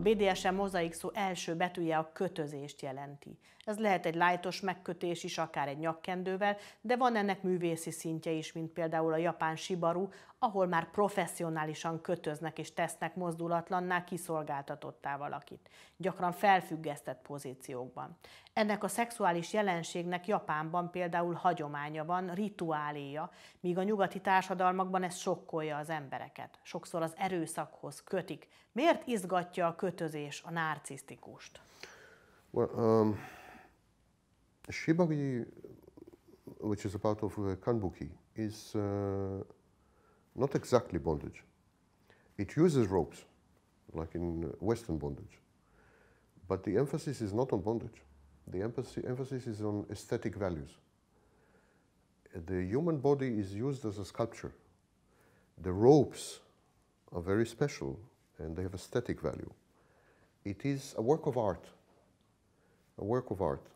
BDSM mozaik szó első betűje a kötözést jelenti. Ez lehet egy lájtos megkötés is, akár egy nyakkendővel, de van ennek művészi szintje is, mint például a japán shibaru, ahol már professzionálisan kötöznek és tesznek mozdulatlanná, kiszolgáltatottá valakit. Gyakran felfüggesztett pozíciókban. Ennek a szexuális jelenségnek Japánban például hagyománya van, rituáléja, míg a nyugati társadalmakban ez sokkolja az embereket. Sokszor az erőszakhoz kötik. Miért izgatja a kötözés a nárcisztikust? Well, shibari, which is a part of kanbuki, is not exactly bondage. It uses ropes, like in Western bondage. But the emphasis is not on bondage. The emphasis is on aesthetic values. The human body is used as a sculpture. The ropes are very special and they have aesthetic value. It is a work of art. A work of art.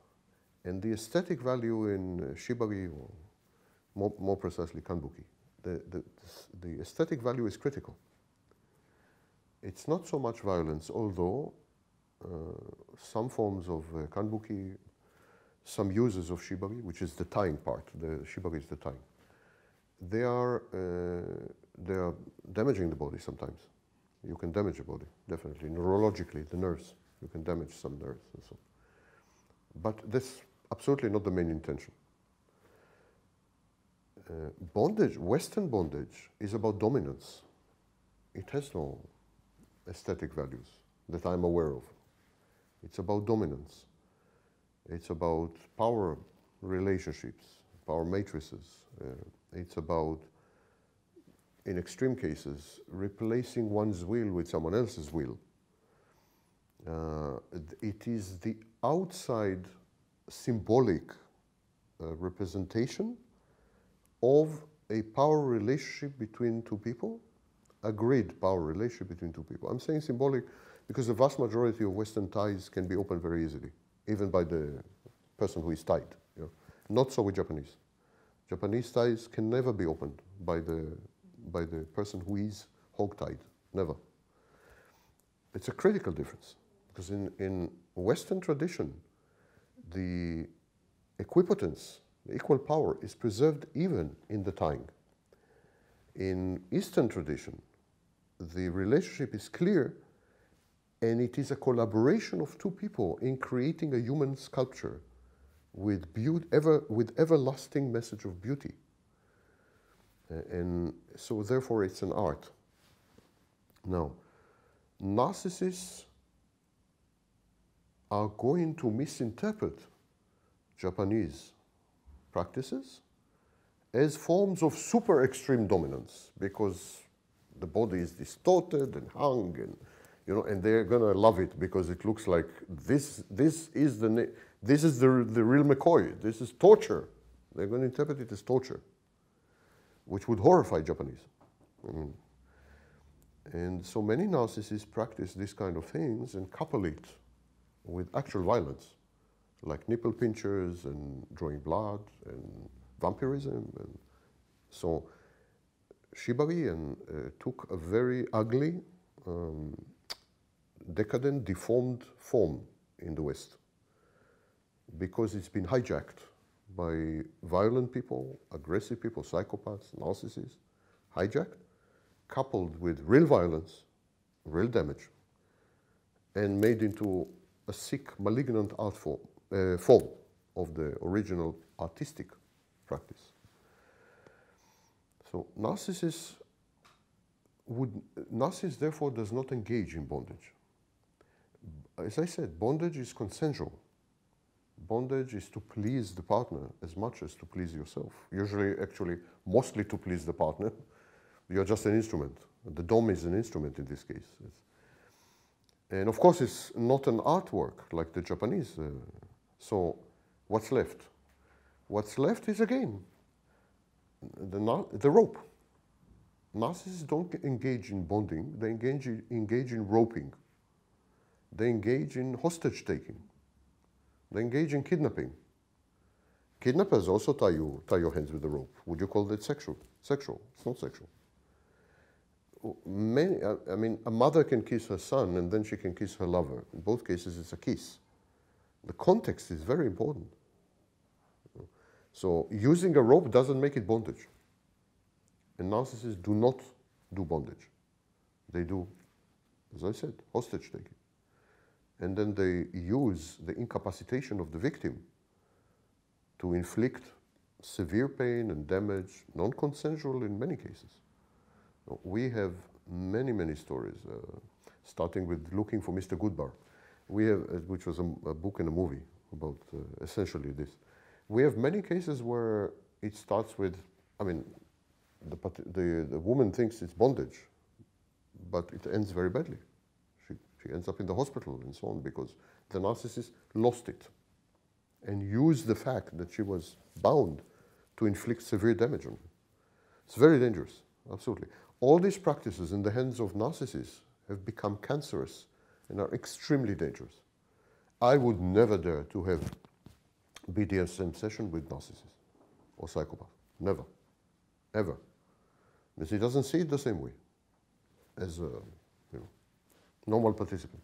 And the aesthetic value in shibari, or more precisely kanbuki, the aesthetic value is critical. It's not so much violence, although some forms of kanbuki, some uses of shibari, which is the tying part, the shibari is the tying, they are damaging the body sometimes. You can damage the body, definitely. Neurologically, the nerves, you can damage some nerves and so. But that's absolutely not the main intention. Bondage, Western bondage, is about dominance. It has no aesthetic values that I'm aware of. It's about dominance. It's about power relationships, power matrices. It's about, in extreme cases, replacing one's will with someone else's will. It is the outside symbolic representation of a power relationship between two people, agreed power relationship between two people. I'm saying symbolic because the vast majority of Western ties can be opened very easily, even by the person who is tied. You know? Not so with Japanese. Japanese ties can never be opened by the person who is hog-tied, never. It's a critical difference, because in Western tradition, the equipotence, the equal power, is preserved even in the tying. In Eastern tradition, the relationship is clear, and it is a collaboration of two people in creating a human sculpture with everlasting message of beauty. And so therefore it's an art. Now, narcissists are going to misinterpret Japanese practices as forms of super extreme dominance, because the body is distorted and hung, and you know, and they're gonna love it because it looks like this is the real McCoy. This is torture. They're going to interpret it as torture, which would horrify Japanese. And so many narcissists practice these kind of things and couple it with actual violence, like nipple pinchers and drawing blood and vampirism. And so shibari took a very ugly, decadent, deformed form in the West, because it's been hijacked by violent people, aggressive people, psychopaths, narcissists, hijacked, coupled with real violence, real damage, and made into a sick, malignant art form of the original artistic practice. So narcissists therefore does not engage in bondage. As I said, bondage is consensual. Bondage is to please the partner as much as to please yourself. Usually, actually, mostly to please the partner. You're just an instrument. The dom is an instrument in this case. And of course, it's not an artwork like the Japanese. So what's left? What's left is, again, the rope. Narcissists don't engage in bonding. They engage in roping. They engage in hostage-taking. They engage in kidnapping. Kidnappers also tie your hands with a rope. Would you call that sexual? Sexual. It's not sexual. I mean, a mother can kiss her son and then she can kiss her lover. In both cases, it's a kiss. The context is very important. So using a rope doesn't make it bondage. And narcissists do not do bondage. They do, as I said, hostage taking. And then they use the incapacitation of the victim to inflict severe pain and damage, non-consensual in many cases. We have many, many stories, starting with Looking for Mr. Goodbar, which was a book and a movie about essentially this. We have many cases where it starts with, I mean, the woman thinks it's bondage, but it ends very badly. She ends up in the hospital and so on because the narcissist lost it and used the fact that she was bound to inflict severe damage on her. It's very dangerous, absolutely. All these practices in the hands of narcissists have become cancerous and are extremely dangerous. I would never dare to have BDSM session with narcissist or psychopath. Never. Ever. Because he doesn't see it the same way as a normal participant.